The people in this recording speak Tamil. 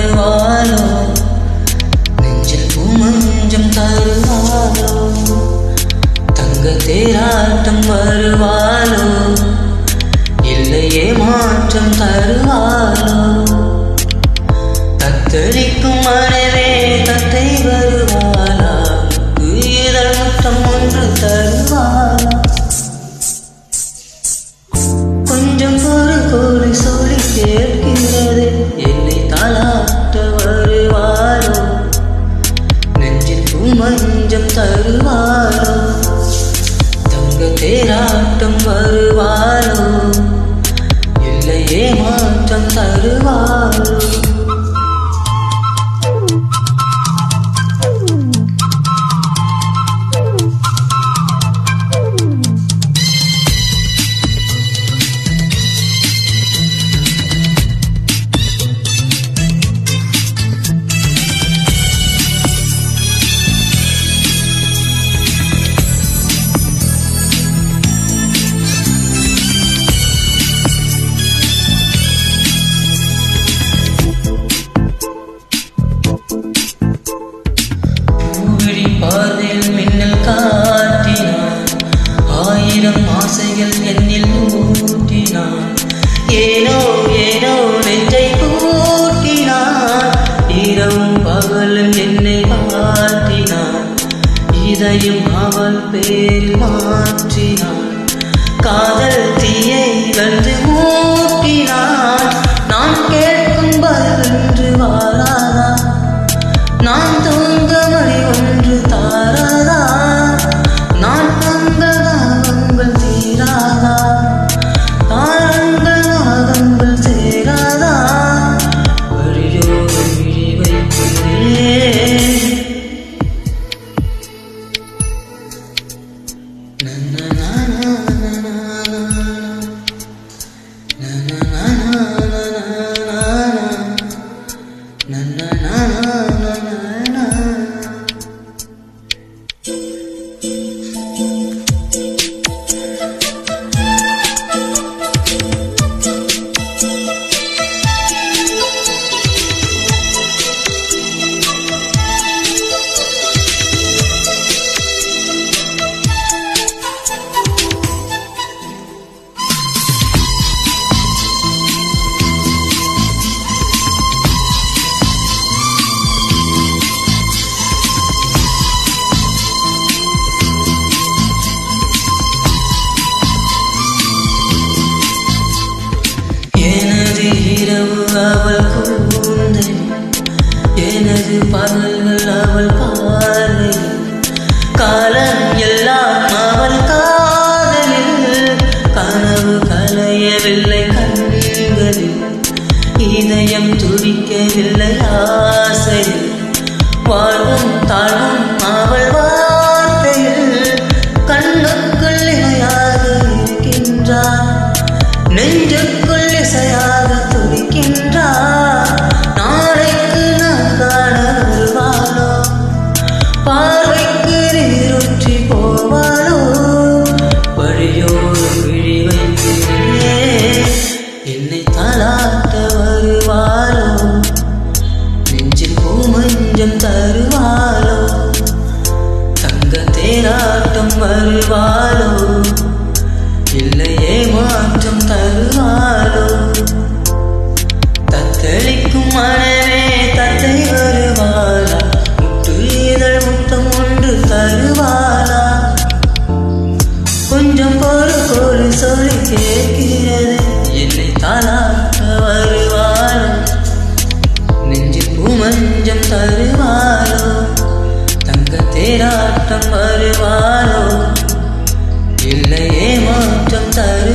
வருவாளோ, நெஞ்சில் பூமஞ்சம் தருவாளோ, தங்க தேராட்டம் வருவாளோ, இல்லையே மாற்றம் தருவாளோ, தத்தளிக்கும் மனவே தத்தை வருவாளா, இதழ் முத்தம் ஒன்று தருவாளா, கொஞ்சம் ஒரு கோடி சொல்லி கேட்கிறது என்னை தாளாட்ட வருவாளோ, நெஞ்சில் பூமஞ்சம் தருவாளோ, தங்க தேராட்டம் வருவாளோ, இல்லையே மாற்றம் தருவாளோ. பார்வையில் மின்னல் காட்டினான், ஆயிரம் ஆசைகள் என்னில் ஊட்டினான், ஏனோ ஏனோ நெஞ்சை கூட்டினான், இரவும் பகலும் என்னை வாழ்த்தினான், இதையும் அவள் பேரில் மாற்றினான், காதல் தீயை வந்து மூட்டினான், நான் கேட்கும் பதில் என்று வாராதா, நான் தூங்க மணி ஒன்று தாராதா, நான் வந்த தாகங்கள் தீராதா, தாரங்கள் நாகங்கள் சேராதா, வழியோடு விழி வைக்கிறேன். இரவு அவள் கூந்தல், எனது பகல்கள் அவள் பார்வை, காலம் எல்லாம் அவள் காதலில், கனவு கலையவில்லை கண்களில், இதயம் துடிக்கவில்லை ஆசையில், வாழ்வும் தாழ்வும் அவள் வார்த்தையில், கண்ணுக்குள் இணையாக இருக்கின்றார், நெஞ்சுக்குள் இசையாக துடிக்கின்றார், நாளைக்கு நான் காண வருவாளோ, பார்வைக்கு நீருற்றி போவாளோ, வழியோடு விழி வைக்கிறே என்னை தாளாட்ட வருவாளோ, நெஞ்சில் பூமஞ்சம் தருவாளோ, தங்க தேராட்டம் வருவாளோ, இல்லையே மாற்றம் தருவாளோ, தத்தளிக்கும் மனமே தத்தை வருவாளா, முட்டு இதழ் முத்தம் ஒன்று தருவாளா, கொஞ்சம் பொறு சொல்லி கேட்கிறது என்னை தாளாட்ட வருவாளோ, நெஞ்சில் பூமஞ்சம் தருவாளோ, தங்க தேராட்டம் வருவாளோ, இல்லையே மாற்றம் தரு